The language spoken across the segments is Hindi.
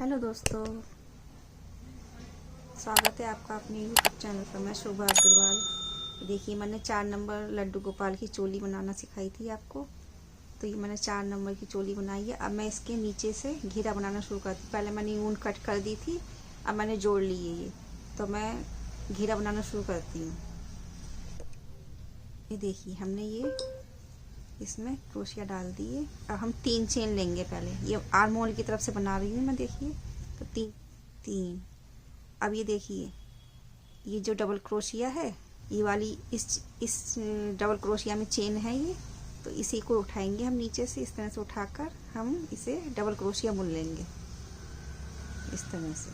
हेलो दोस्तों, स्वागत है आपका अपने यूट्यूब चैनल पर। मैं शोभा अग्रवाल। देखिए, मैंने 4 नंबर लड्डू गोपाल की चोली बनाना सिखाई थी आपको। तो ये मैंने 4 नंबर की चोली बनाई है। अब मैं इसके नीचे से घेरा बनाना शुरू करती हूँ। पहले मैंने ऊन कट कर दी थी, अब मैंने जोड़ ली है ये। तो मैं घेरा बनाना शुरू करती हूँ। ये देखिए, हमने ये इसमें क्रोशिया डाल दिए। अब हम 3 चेन लेंगे। पहले ये आर्म होल की तरफ से बना रही हूँ मैं। देखिए, तो 3। अब ये देखिए, ये जो डबल क्रोशिया है, ये वाली इस डबल क्रोशिया में चेन है ये। तो इसी को उठाएंगे हम नीचे से। इस तरह से उठाकर हम इसे डबल क्रोशिया बुन लेंगे इस तरह से।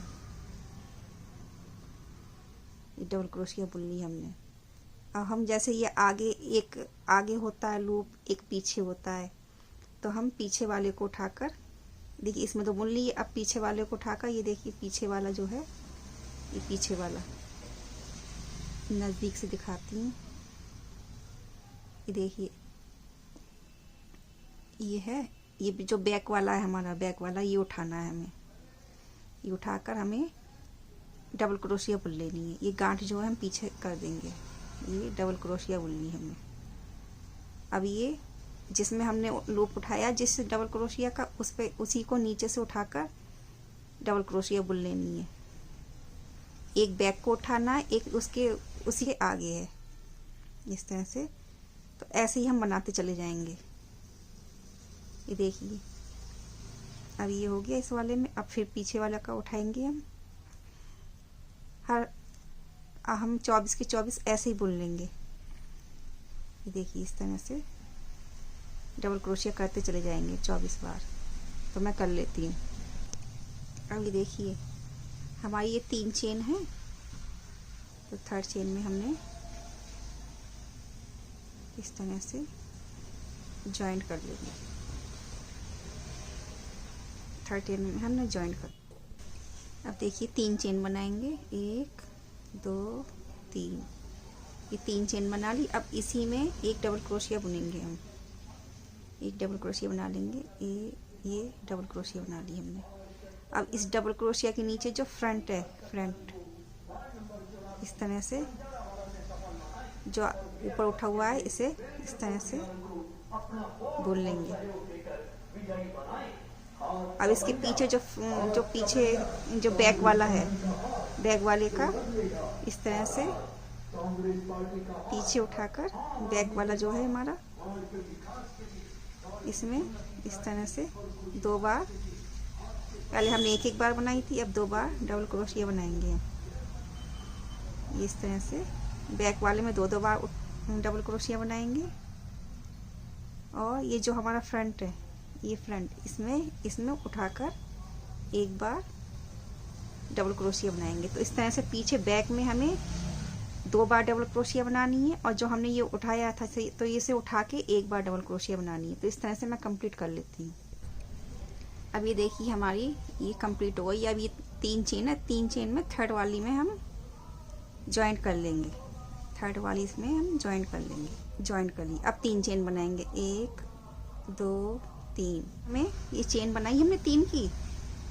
ये डबल क्रोशिया बुन ली हमने। अब हम जैसे ये एक आगे होता है लूप, एक पीछे होता है, तो हम पीछे वाले को उठाकर, देखिए इसमें तो बुन ली। अब पीछे वाले को उठाकर, ये देखिए पीछे वाला जो है, ये पीछे वाला नज़दीक से दिखाती हूँ। ये देखिए, ये है, ये जो बैक वाला है हमारा, बैक वाला ये उठाना है हमें। ये उठाकर हमें डबल क्रोशिया बुन लेनी है। ये गांठ जो है हम पीछे कर देंगे। ये डबल क्रोशिया बुननी है हमें। अब ये जिसमें हमने लूप उठाया, जिस डबल क्रोशिया का, उस पे उसी को नीचे से उठाकर डबल क्रोशिया बुन लेनी है। एक बैक को उठाना है, एक उसी के आगे है, इस तरह से। तो ऐसे ही हम बनाते चले जाएंगे। ये देखिए, अब ये हो गया इस वाले में। अब फिर पीछे वाला का उठाएंगे हम। हम 24 के 24 ऐसे ही बुन लेंगे। ये देखिए, इस तरह से डबल क्रोशिया करते चले जाएंगे 24 बार। तो मैं कर लेती हूँ। अब ये देखिए, हमारी ये 3 चेन है। तो 3rd चेन में हमने इस तरह से जॉइंट कर लेंगे। 3rd चेन में हमने जॉइंट कर। अब देखिए, 3 चेन बनाएंगे। 1 2 3। ये 3 चेन बना ली। अब इसी में एक डबल क्रोशिया बुनेंगे हम। एक डबल क्रोशिया बना लेंगे। ये डबल क्रोशिया बना ली हमने। अब इस डबल क्रोशिया के नीचे जो फ्रंट है, फ्रंट इस तरह से जो ऊपर उठा हुआ है, इसे इस तरह से बुन लेंगे। अब इसके पीछे जो पीछे जो बैक वाला है, बैक वाले का इस तरह से पीछे उठाकर, बैक वाला जो है हमारा, इसमें इस तरह से 2 बार, पहले हमने एक बार बनाई थी, अब 2 बार डबल क्रोशिया बनाएंगे हम। इस तरह से बैक वाले में 2 बार डबल क्रोशिया बनाएंगे। और ये जो हमारा फ्रंट है, ये फ्रंट, इसमें उठाकर 1 बार डबल क्रोशिया बनाएंगे। तो इस तरह से पीछे बैक में हमें 2 बार डबल क्रोशिया बनानी है। और जो हमने ये उठाया था, तो इसे उठा के 1 बार डबल क्रोशिया बनानी है। तो इस तरह से मैं कंप्लीट कर लेती हूँ। अब ये देखिए, हमारी ये कंप्लीट हो गई। अब ये 3 चेन है। 3 चेन में 3rd वाली में हम ज्वाइंट कर लेंगे। 3rd वाली इसमें हम ज्वाइंट कर लेंगे। ज्वाइंट कर ली। अब 3 चेन बनाएंगे। 1 2 3 में ये चेन बनाई हमने 3 की।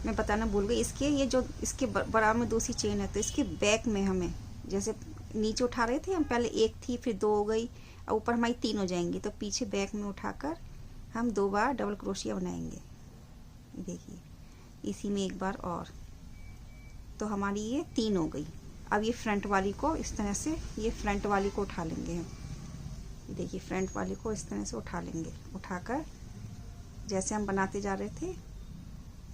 मैं बताना भूल गई, ये जो इसके बराबर में दूसरी चेन है, तो इसके बैक में हमें, जैसे नीचे उठा रहे थे हम, पहले 1 थी, फिर 2 हो गई, और ऊपर हमारी 3 हो जाएंगी। तो पीछे बैक में उठाकर हम 2 बार डबल क्रोशिया बनाएंगे। देखिए, इसी में 1 बार और। तो हमारी ये 3 हो गई। अब ये फ्रंट वाली को इस तरह से, ये फ्रंट वाली को उठा लेंगे हम। देखिए, फ्रंट वाली को इस तरह से उठा लेंगे। उठाकर जैसे हम बनाते जा रहे थे,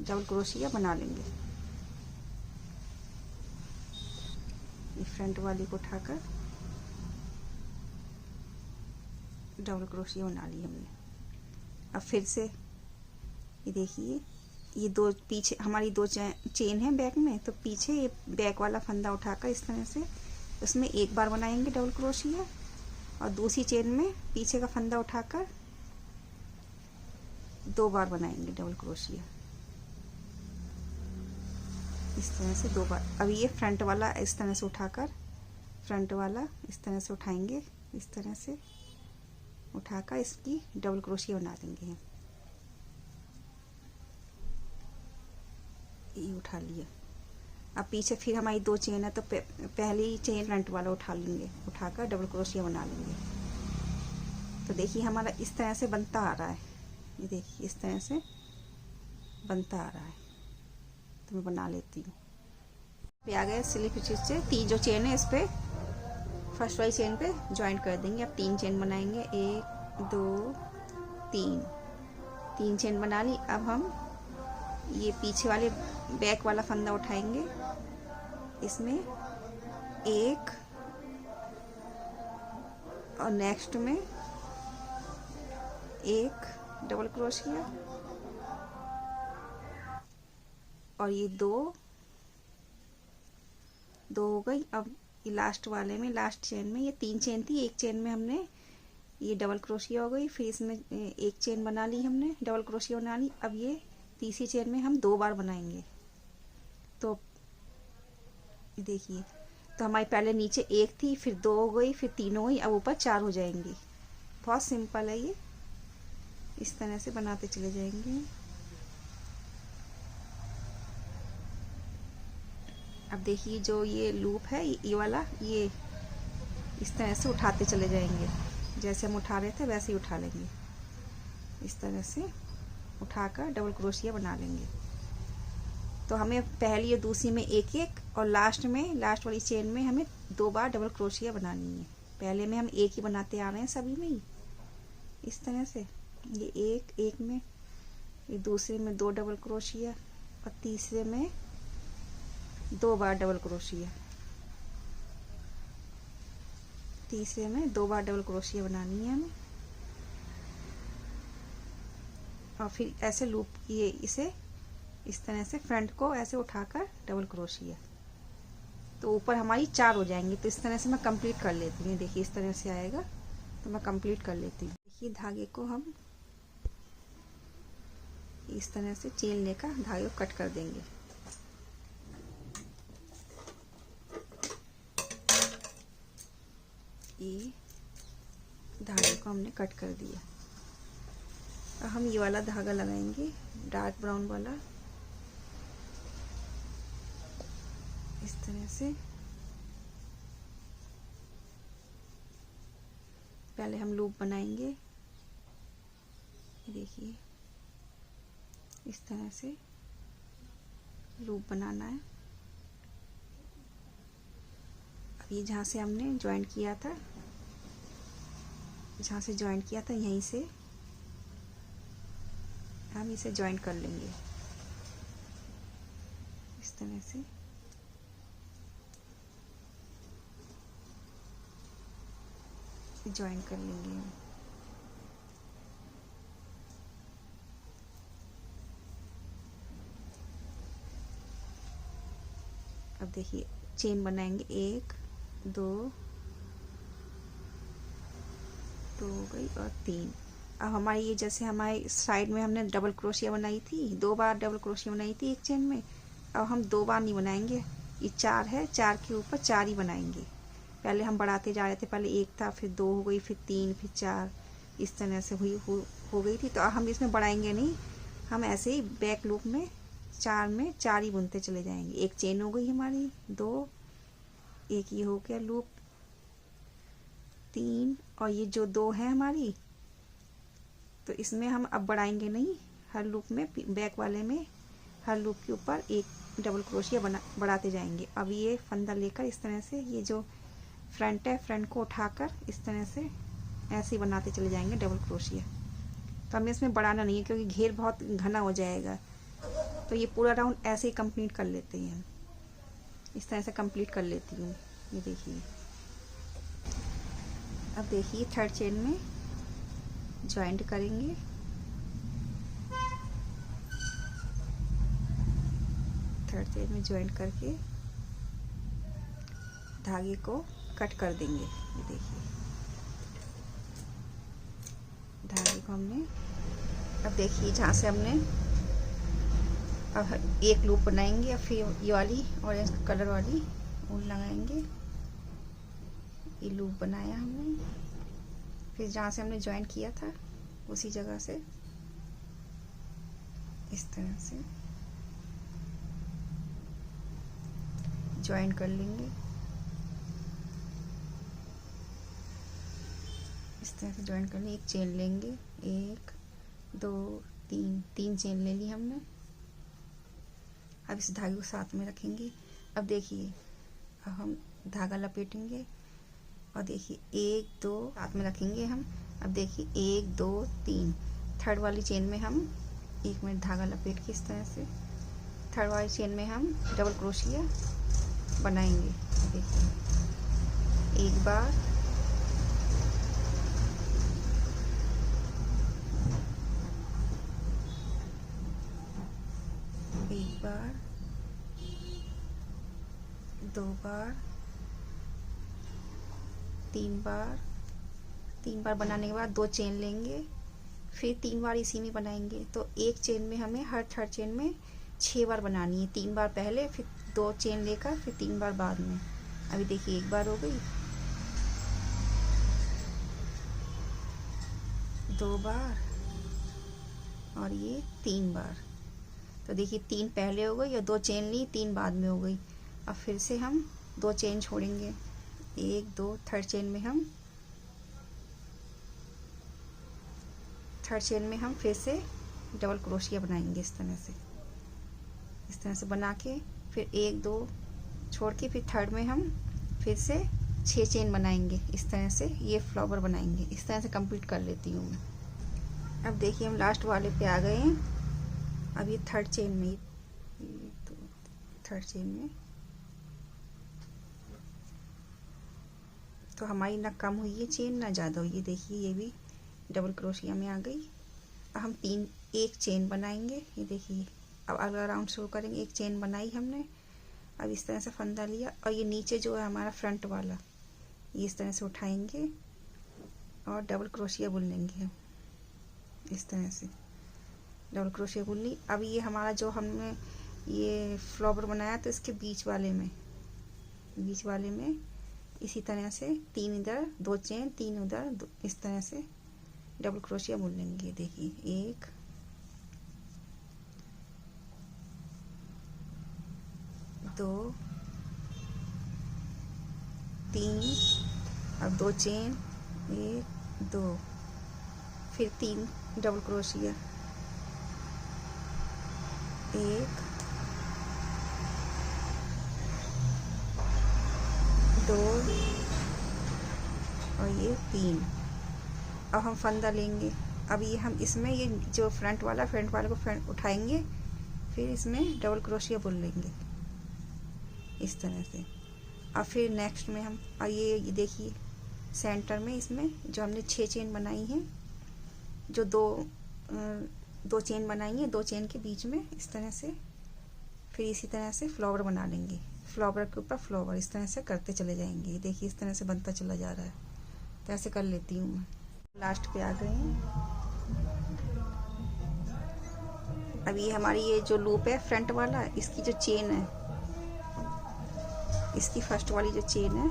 डबल क्रोशिया बना लेंगे। ये फ्रंट वाली को उठाकर डबल क्रोशिया बना ली हमने। अब फिर से ये देखिए, ये 2 पीछे हमारी 2 चेन है बैक में। तो पीछे ये बैक वाला फंदा उठाकर इस तरह से उसमें 1 बार बनाएंगे डबल क्रोशिया। और दूसरी चेन में पीछे का फंदा उठाकर 2 बार बनाएंगे डबल क्रोशिया। इस तरह से 2 बार। अब ये फ्रंट वाला इस तरह से उठाकर, फ्रंट वाला इस तरह से उठाएंगे। इस तरह से उठाकर इसकी डबल क्रोशिया बना देंगे हम। ये उठा लिया। अब पीछे फिर हमारी 2 चेन है तो पहली चेन फ्रंट वाला उठा लेंगे, उठाकर डबल क्रोशिया बना लेंगे। तो देखिए हमारा इस तरह से बनता आ रहा है, ये देखिए इस तरह से बनता आ रहा है। तो मैं बना लेती हूँ। पे आ गया स्लिप स्टिच से 3 जो चेन है इस पे फर्स्ट वाली चेन पे ज्वाइंट कर देंगे। अब 3 चेन बनाएंगे, 1 2 3 चेन बना ली। अब हम ये पीछे वाले बैक वाला फंदा उठाएंगे, इसमें 1 और नेक्स्ट में 1 डबल क्रोशिया और ये 2 हो गई। अब ये लास्ट वाले में लास्ट चेन में ये 3 चेन थी, 1 चेन में हमने ये डबल क्रोशिया हो गई। फिर इसमें 1 चेन बना ली हमने, डबल क्रोशिया बना ली। अब ये तीसरी चेन में हम 2 बार बनाएंगे। तो देखिए तो हमारी पहले नीचे 1 थी, फिर 2 हो गई, फिर 3 हो गई, अब ऊपर 4 हो जाएंगी। बहुत सिंपल है ये, इस तरह से बनाते चले जाएंगे। अब देखिए जो ये लूप है ये वाला, ये इस तरह से उठाते चले जाएंगे। जैसे हम उठा रहे थे वैसे ही उठा लेंगे, इस तरह से उठाकर डबल क्रोशिया बना लेंगे। तो हमें पहली और दूसरी में 1 और लास्ट वाली चेन में हमें 2 बार डबल क्रोशिया बनानी है। पहले में हम 1 ही बनाते आ रहे हैं सभी में ही, इस तरह से ये 1 में, ये दूसरे में 2 डबल क्रोशिया और तीसरे में 2 बार डबल क्रोशिया, तीसरे में 2 बार डबल क्रोशिया बनानी है हमें। और फिर ऐसे लूप ये इसे इस तरह से फ्रंट को ऐसे उठाकर डबल क्रोशिया, तो ऊपर हमारी 4 हो जाएंगी। तो इस तरह से मैं कंप्लीट कर लेती हूँ। देखिए इस तरह से आएगा तो मैं कंप्लीट कर लेती हूँ। देखिए धागे को हम इस तरह से चेन लेकर धागे को कट कर देंगे। ये धागे को हमने कट कर दिया। अब हम ये वाला धागा लगाएंगे, डार्क ब्राउन वाला, इस तरह से। पहले हम लूप बनाएंगे, देखिए इस तरह से लूप बनाना है। अब ये जहाँ से हमने ज्वाइंट किया था, यहीं से हम इसे ज्वाइंट कर लेंगे, इस तरह से। ज्वाइंट कर लेंगे। अब देखिए चेन बनाएंगे, 1 2 हो गई और 3। अब हमारी ये जैसे हमारी साइड में हमने डबल क्रोशिया बनाई थी, 2 बार डबल क्रोशिया बनाई थी 1 चेन में। अब हम 2 बार नहीं बनाएंगे, ये 4 है, 4 के ऊपर 4 ही बनाएंगे। पहले हम बढ़ाते जा रहे थे, पहले 1 था, फिर 2 हो गई, फिर 3, फिर 4, इस तरह से हो गई थी। तो हम इसमें बढ़ाएंगे नहीं, हम ऐसे ही बैक लूप में 4 में 4 ही बुनते चले जाएंगे। 1 चेन हो गई हमारी, 2, 1 ये हो गया लूप, 3, और ये जो 2 है हमारी, तो इसमें हम अब बढ़ाएंगे नहीं। हर लूप में, बैक वाले में हर लूप के ऊपर 1 डबल क्रोशिया बढ़ाते जाएंगे। अब ये फंदा लेकर इस तरह से ये जो फ्रंट है, फ्रंट को उठाकर इस तरह से ऐसे ही बनाते चले जाएंगे डबल क्रोशिया। तो हमें इसमें बढ़ाना नहीं है क्योंकि घेर बहुत घना हो जाएगा। तो ये पूरा राउंड ऐसे ही कंप्लीट कर लेते हैं हम, इस तरह से कंप्लीट कर लेती हूँ। ये देखिए, अब देखिए थर्ड चेन में ज्वाइंट करेंगे, थर्ड चेन में ज्वाइंट करके धागे को कट कर देंगे। ये देखिए धागे को हमने, अब देखिए जहाँ से हमने अब 1 लूप बनाएंगे, और फिर ये वाली ऑरेंज कलर वाली ऊन लगाएंगे। ये लूप बनाया हमने, फिर जहाँ से हमने ज्वाइन किया था उसी जगह से इस तरह से ज्वाइन कर लेंगे। इस तरह से ज्वाइन करनी, एक चेन लेंगे, 1 2 3 चेन ले ली हमने। अब इस धागे को साथ में रखेंगे। अब देखिए, अब हम धागा लपेटेंगे और देखिए 1 2 साथ में रखेंगे हम। अब देखिए 1 2 3 थर्ड वाली चेन में हम 1 मिनट धागा लपेट के इस तरह से थर्ड वाली चेन में हम डबल क्रोशिया बनाएंगे। देखिए एक बार, एक बार, 2 बार, 3 बार। 3 बार बनाने के बाद 2 चेन लेंगे, फिर 3 बार इसी में बनाएंगे। तो एक चेन में हमें हर थर्ड चेन में 6 बार बनानी है। 3 बार पहले, फिर 2 चेन लेकर, फिर 3 बार बाद में। अभी देखिए 1 बार हो गई, 2 बार और ये 3 बार। तो देखिए 3 पहले हो गई और 2 चेन ली, 3 बाद में हो गई। अब फिर से हम 2 चेन छोड़ेंगे, 1 2 थर्ड चेन में हम फिर से डबल क्रोशिया बनाएंगे। इस तरह से बना के फिर 1 2 छोड़ के फिर थर्ड में हम फिर से 6 चेन बनाएंगे। इस तरह से ये फ्लावर बनाएंगे। इस तरह से कंप्लीट कर लेती हूँ मैं। अब देखिए हम लास्ट वाले पे आ गए हैं। अब ये थर्ड चेन में, तो हमारी ना कम हुई है चेन ना ज़्यादा हुई है। देखिए ये भी डबल क्रोशिया में आ गई। अब हम 1 चेन बनाएंगे। ये देखिए अब अगला राउंड शुरू करेंगे। 1 चेन बनाई हमने। अब इस तरह से फंदा लिया और ये नीचे जो है हमारा फ्रंट वाला, ये इस तरह से उठाएंगे और डबल क्रोशिया बुन लेंगे। इस तरह से डबल क्रोशिया बुन ली। अब ये हमारा जो हमने ये फ्लावर बनाया तो इसके बीच वाले में इसी तरह से 3 इधर 2 चेन, 3 उधर, इस तरह से डबल क्रोशिया बुन लेंगे। देखिए 1 2 3, अब 2 चेन, 1 2, फिर 3 डबल क्रोशिया, 1 2 और ये 3। अब हम फंदा लेंगे। अब ये हम इसमें ये जो फ्रंट वाले को उठाएंगे, फिर इसमें डबल क्रोशिया बुन लेंगे इस तरह से। अब फिर नेक्स्ट में हम, और ये देखिए सेंटर में इसमें जो हमने 6 चेन बनाई हैं, जो 2 चेन बनाई हैं, 2 चेन के बीच में इस तरह से फिर इसी तरह से फ्लावर बना लेंगे। फ्लावर के ऊपर फ्लावर इस तरह से करते चले जाएंगे। देखिए इस तरह से बनता चला जा रहा है। तो ऐसे कर लेती हूँ मैं। लास्ट पे आ गए हैं। अब ये हमारी ये जो लूप है फ्रंट वाला, इसकी जो चेन है, इसकी फर्स्ट वाली जो चेन है,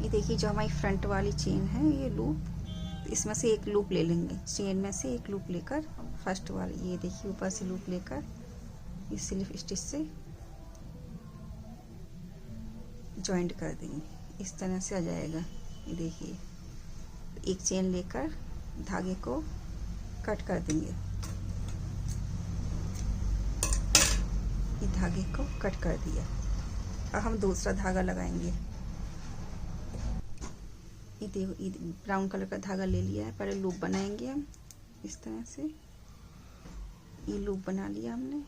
ये देखिए जो हमारी फ्रंट वाली चेन है, ये लूप, इसमें से एक लूप ले लेंगे। चेन में से एक लूप लेकर फर्स्ट वाली, ये देखिए ऊपर से लूप लेकर इस स्लिप स्टिच से जॉइंट कर देंगे। इस तरह से आ जाएगा। ये देखिए एक चेन लेकर धागे को कट कर देंगे। ये धागे को कट कर दिया। अब हम दूसरा धागा लगाएंगे। ये देखो, ये ब्राउन कलर का धागा ले लिया है। पहले लूप बनाएंगे हम इस तरह से। ये लूप बना लिया हमने।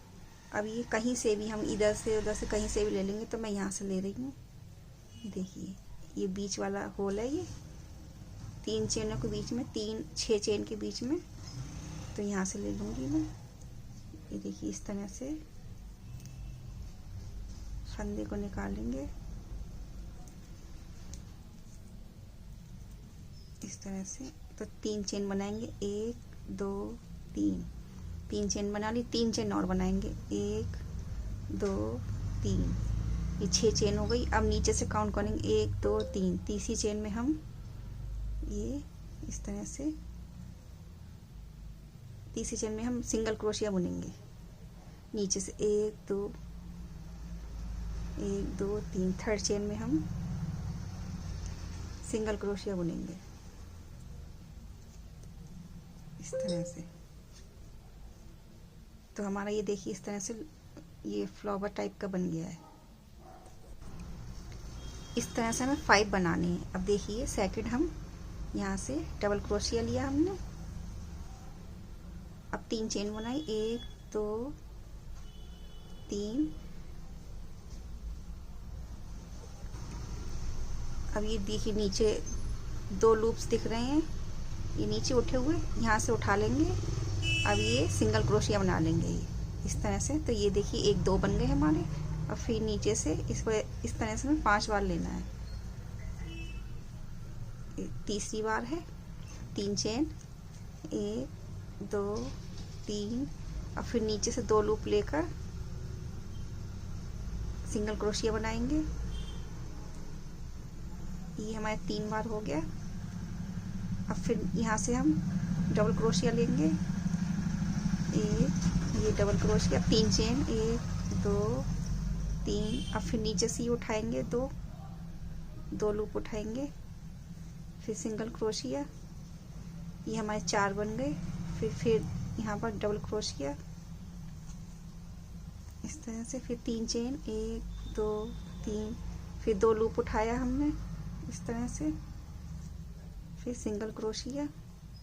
अब ये कहीं से भी हम इधर से उधर से कहीं से भी ले लेंगे। तो मैं यहाँ से ले रही हूँ। देखिए ये बीच वाला होल है, ये 3 चेनों के बीच में, 6 चेन के बीच में। तो यहाँ से ले लूँगी मैं। ये देखिए इस तरह से फंदे को निकालेंगे इस तरह से। तो 3 चेन बनाएंगे, 1 2 3 चेन बना ली। 3 चेन और बनाएंगे, 1 2 3। ये 6 चेन हो गई। अब नीचे से काउंट करेंगे, 1 2 3। तीसरी चेन में हम ये इस तरह से, तीसरी चेन में हम सिंगल क्रोशिया बुनेंगे नीचे से, 1 2 1 2 3 थर्ड चेन में हम सिंगल क्रोशिया बुनेंगे इस तरह से। तो हमारा ये देखिए इस तरह से ये फ्लावर टाइप का बन गया है। इस तरह से हमें 5 बनाने हैं। अब देखिए सेकंड हम यहाँ से डबल क्रोशिया लिया हमने, अब 3 चेन बनाई, 1 2 3। अब ये देखिए नीचे 2 लूप्स दिख रहे हैं, ये नीचे उठे हुए, यहाँ से उठा लेंगे। अब ये सिंगल क्रोशिया बना लेंगे ये इस तरह से। तो ये देखिए 1 2 बन गए हमारे। और फिर नीचे से इसको इस तरह से हमें 5 बार लेना है। तीसरी बार है 3 चेन, 1 2 3। और फिर नीचे से 2 लूप लेकर सिंगल क्रोशिया बनाएंगे। ये हमारे 3 बार हो गया। अब फिर यहाँ से हम डबल क्रोशिया लेंगे, ये डबल क्रोशिया, 3 चेन, 1 2 3। अब फिर नीचे से ये उठाएंगे, 2 लूप उठाएंगे, फिर सिंगल क्रोशिया, ये हमारे 4 बन गए। फिर यहाँ पर डबल क्रोशिया इस तरह से, फिर 3 चेन, 1 2 3। फिर 2 लूप उठाया हमने इस तरह से, फिर सिंगल क्रोशिया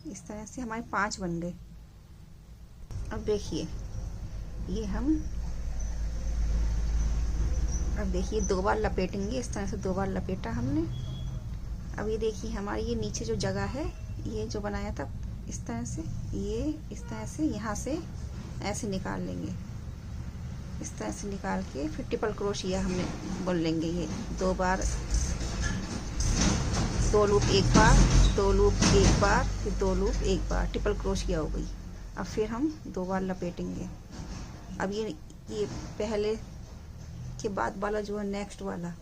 इस तरह से हमारे 5 बन गए। अब देखिए ये हम अब देखिए 2 बार लपेटेंगे इस तरह से। 2 बार लपेटा हमने। अब ये देखिए हमारी ये नीचे जो जगह है, ये जो बनाया था इस तरह से, ये इस तरह से यहाँ से ऐसे निकाल लेंगे, इस तरह से निकाल के फिर ट्रिपल क्रोशिया हमने बुन लेंगे। ये 2 बार, 2 लूप 1 बार, 2 लूप 1 बार, फिर 2 लूप 1 बार, ट्रिपल क्रोशिया हो गई। अब फिर हम 2 बार लपेटेंगे। अब ये पहले के बाद वाला जो है नेक्स्ट वाला,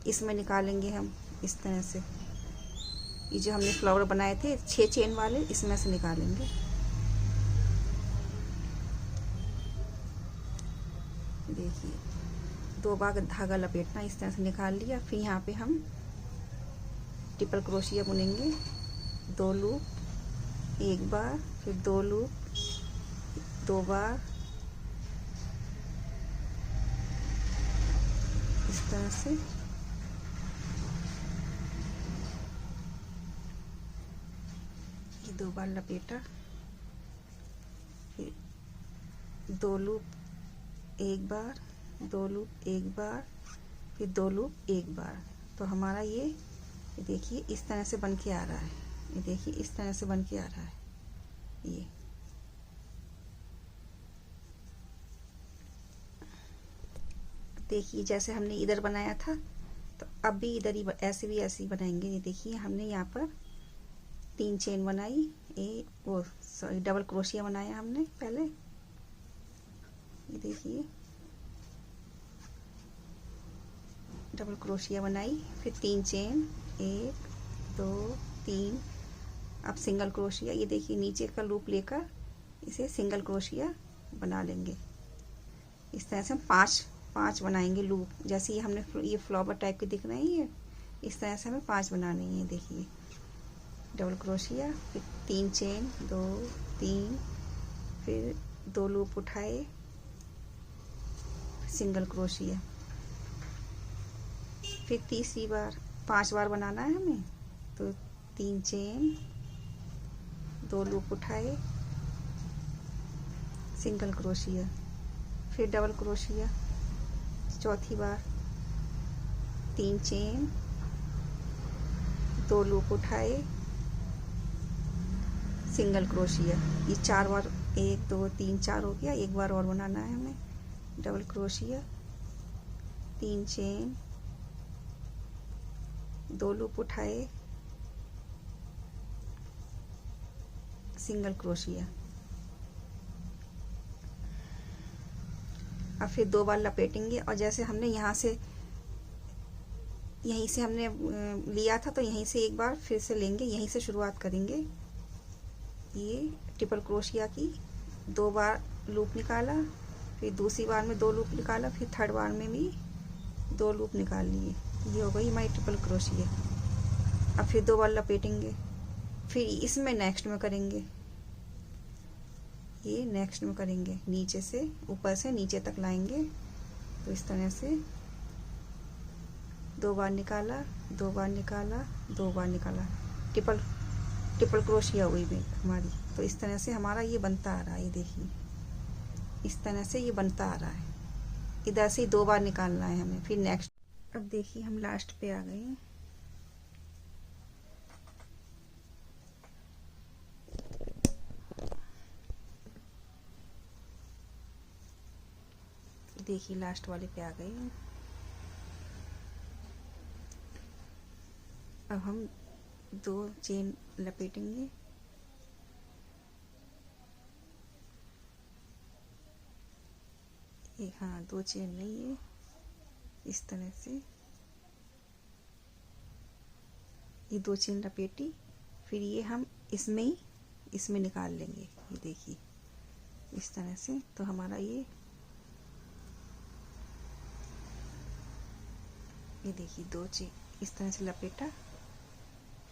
इसमें निकालेंगे हम इस तरह से। ये जो हमने फ्लावर बनाए थे 6 चेन वाले, इसमें से निकालेंगे। देखिए 2 बार धागा लपेटना, इस तरह से निकाल लिया। फिर यहाँ पे हम ट्रिपल क्रोशिया बुनेंगे, 2 लूप 1 बार, फिर 2 लूप 2 बार इस तरह से। ये 2 बार लपेटा, फिर 2 लूप 1 बार, 2 लूप 1 बार, फिर 2 लूप 1 बार। तो हमारा ये देखिए इस तरह से बन के आ रहा है। ये देखिए इस तरह से बन के आ रहा है। ये देखिए जैसे हमने इधर बनाया था, तो अब भी इधर ही ऐसे ही बनाएंगे। ये देखिए हमने यहाँ पर 3 चेन बनाई, सॉरी डबल क्रोशिया बनाया हमने पहले। ये देखिए डबल क्रोशिया बनाई, फिर 3 चेन, 1 2 3। अब सिंगल क्रोशिया, ये देखिए नीचे का लूप लेकर इसे सिंगल क्रोशिया बना लेंगे। इस तरह से हम 5 बनाएंगे लूप। जैसे ये हमने ये फ्लावर टाइप के दिख रहे हैं, ये इस तरह से हमें 5 बनाने हैं। देखिए डबल क्रोशिया, फिर 3 चेन, 2 3, फिर 2 लूप उठाए, सिंगल क्रोशिया, फिर तीसरी बार 5 बार बनाना है हमें। तो 3 चेन, 2 लूप उठाए, सिंगल क्रोशिया, फिर डबल क्रोशिया चौथी बार, 3 चेन, 2 लूप उठाए, सिंगल क्रोशिया। ये 4 बार, 1 2 3 4 हो गया। 1 बार और बनाना है हमें, डबल क्रोशिया, 3 चेन, 2 लूप उठाए, सिंगल क्रोशिया। अब फिर 2 बार लपेटेंगे। और जैसे हमने यहाँ से यहीं से हमने लिया था, तो यहीं से 1 बार फिर से लेंगे, यहीं से शुरुआत करेंगे। ये ट्रिपल क्रोशिया की 2 बार लूप निकाला, फिर दूसरी बार में 2 लूप निकाला, फिर थर्ड बार में भी 2 लूप निकाल लिए। ये हो गई हमारी ट्रिपल क्रोशिया। अब फिर 2 बार लपेटेंगे, फिर इसमें नेक्स्ट में करेंगे, ये नेक्स्ट में करेंगे, नीचे से ऊपर से नीचे तक लाएंगे। तो इस तरह से 2 बार निकाला, 2 बार निकाला, 2 बार निकाला, ट्रिपल क्रोशिया हुई भी हमारी। तो इस तरह से हमारा ये बनता आ रहा है। ये देखिए इस तरह से ये बनता आ रहा है। इधर से 2 बार निकालना है हमें, फिर नेक्स्ट। अब देखिए हम लास्ट पे आ गए हैं। देखिए लास्ट वाले पे आ गए हैं। अब हम 2 चेन लपेटेंगे, हाँ 2 चेन नहीं है, इस तरह से ये 2 चेन लपेटी, फिर ये हम इसमें निकाल लेंगे। ये देखिए इस तरह से। तो हमारा ये देखिए 2 चेन इस तरह से लपेटा,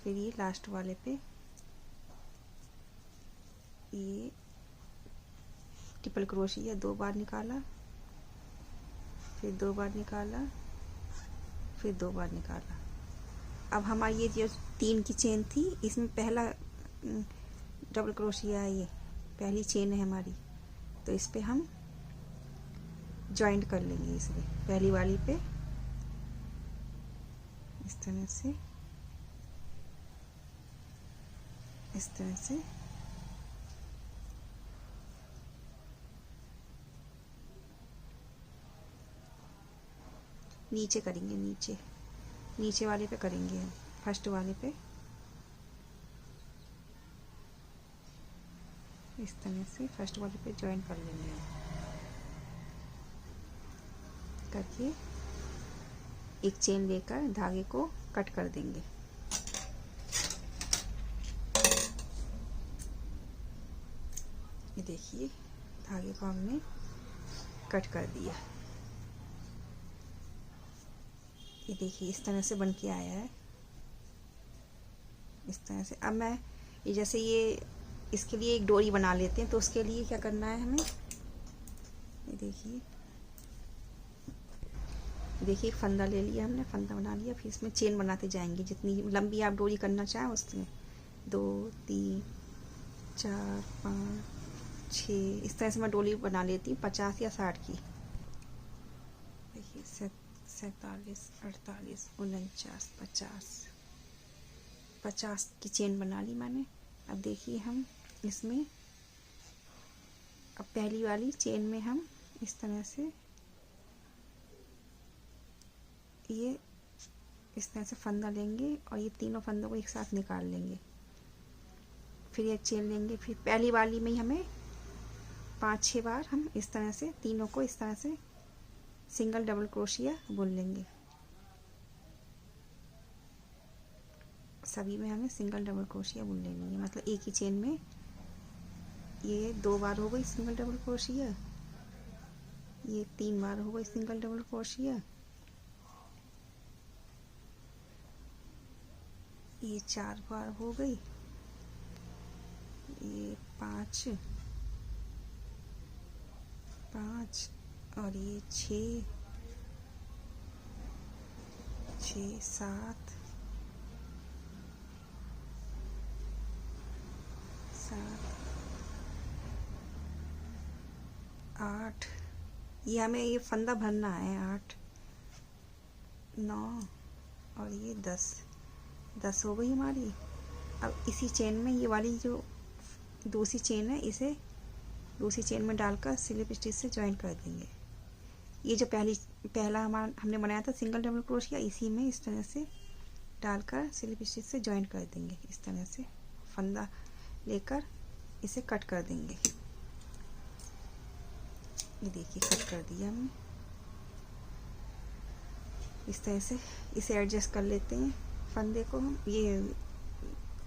फिर ये लास्ट वाले पे ये ट्रिपल क्रोशिया 2 बार निकाला, फिर 2 बार निकाला, फिर 2 बार निकाला। अब हमारी ये जो 3 की चेन थी, इसमें पहला डबल क्रोशिया है, ये पहली चेन है हमारी। तो इस पे हम जॉइंट कर लेंगे, इसमें पहली वाली पे इस तरह से, इस तरह से नीचे करेंगे, नीचे वाले पे करेंगे हम, फर्स्ट वाले पे इस तरह से फर्स्ट वाले पे ज्वाइन कर लेंगे। करके एक चेन लेकर धागे को कट कर देंगे। ये देखिए धागे को हमने कट कर दिया। ये देखिए इस तरह से बन के आया है, इस तरह से। अब मैं ये जैसे ये इसके लिए एक डोरी बना लेते हैं। तो उसके लिए क्या करना है हमें, ये देखिए फंदा ले लिया हमने, फंदा बना लिया। फिर इसमें चेन बनाते जाएंगे, जितनी लंबी आप डोरी करना चाहें उसमें 2 3 4 5 6 इस तरह से मैं डोरी बना लेती हूँ, 50 या 60 की। देखिए 47 48 49 50 की चेन बना ली मैंने। अब देखिए हम इसमें, अब पहली वाली चेन में हम इस तरह से ये इस तरह से फंदा लेंगे और ये तीनों फंदों को एक साथ निकाल लेंगे। फिर एक चेन लेंगे, फिर पहली वाली में ही हमें 5-6 बार हम इस तरह से तीनों को इस तरह से सिंगल डबल क्रोशिया बुन लेंगे। सभी में हमें सिंगल डबल क्रोशिया बुन लेनी है। मतलब एक ही चेन में ये 2 बार हो गई सिंगल डबल क्रोशिया, ये 3 बार हो गई सिंगल डबल क्रोशिया, ये 4 बार हो गई, ये 5 और ये 6 7 8। ये हमें ये फंदा भरना है। 8 9 और ये 10 हो गई हमारी। अब इसी चेन में ये वाली जो दूसरी चेन है, इसे दूसरी चेन में डालकर स्लिप स्टिच से ज्वाइन कर देंगे। ये जो पहला हमने बनाया था सिंगल डबल क्रोशिया, इसी में इस तरह से डालकर स्लिप स्टिच से ज्वाइन कर देंगे। इस तरह से फंदा लेकर इसे कट कर देंगे। ये देखिए कट कर दिया हमने। इस तरह से इसे एडजस्ट कर लेते हैं। फंदे को हम, ये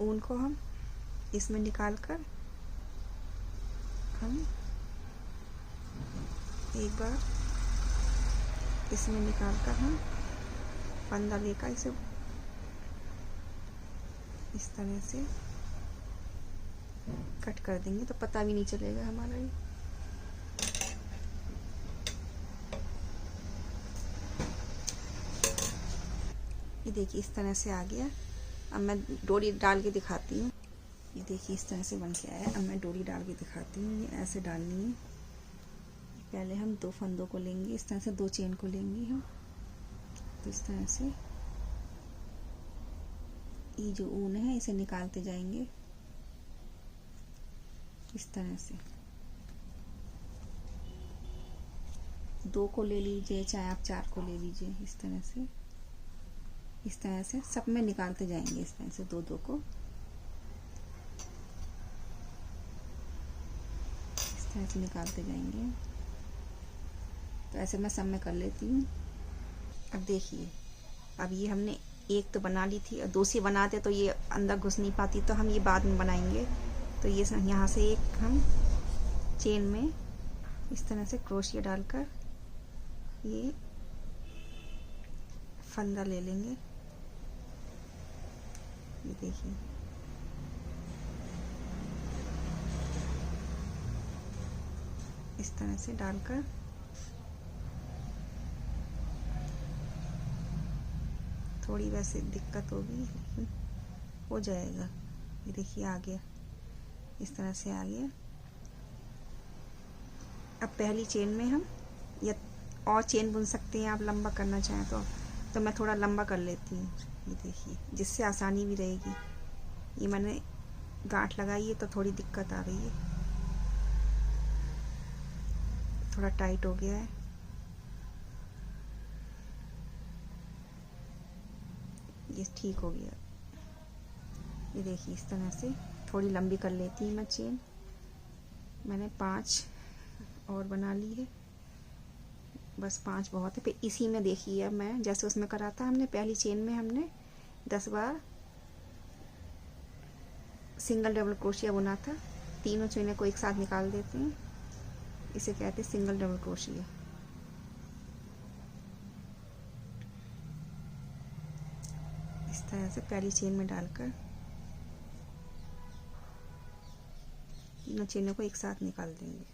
ऊन को हम इसमें निकाल कर हम एक बार इसमें निकाल कर हम फंदा लेकर इसे इस तरह से कट कर देंगे तो पता भी नहीं चलेगा हमारा ये देखिए इस तरह से आ गया। अब मैं डोरी डाल के दिखाती हूँ। ये देखिए इस तरह से बन के आया। अब मैं डोरी डाल के दिखाती हूँ। ये ऐसे डालनी है। पहले हम 2 फंदों को लेंगे, इस तरह से 2 चेन को लेंगे हम। तो इस तरह से ये जो ऊन है इसे निकालते जाएंगे इस तरह से। 2 को ले लीजिए, चाहे आप 4 को ले लीजिए। इस तरह से सब में निकालते जाएंगे इस तरह से 2-2 को इस तरह से निकालते जाएंगे। तो ऐसे मैं सब में कर लेती हूँ। अब देखिए, अब ये हमने एक तो बना ली थी और दूसरी बनाते तो ये अंदर घुस नहीं पाती, तो हम ये बाद में बनाएंगे। तो ये यहाँ से एक हम चेन में इस तरह से क्रोशिया डालकर ये फंदा ले लेंगे। ये देखिए इस तरह से डालकर थोड़ी वैसे दिक्कत होगी लेकिन हो जाएगा। ये देखिए आ गया, इस तरह से आ गया। अब पहली चेन में हम या और चेन बुन सकते हैं आप लंबा करना चाहें तो मैं थोड़ा लंबा कर लेती हूँ। ये देखिए जिससे आसानी भी रहेगी। ये मैंने गांठ लगाई है तो थोड़ी दिक्कत आ गई है, थोड़ा टाइट हो गया है। ये ठीक हो गया। ये देखिए इस तरह से थोड़ी लंबी कर लेती हूँ मैं चेन। मैंने 5 और बना ली है, बस 5 बहुत है। फिर इसी में देखिए अब मैं जैसे उसमें करा था हमने पहली चेन में हमने 10 बार सिंगल डबल क्रोशिया बुना था। तीनों चेनों को एक साथ निकाल देते हैं, इसे कहते हैं सिंगल डबल क्रोशिया। इस तरह से पहली चेन में डालकर तीनों चेनों को एक साथ निकाल देंगे।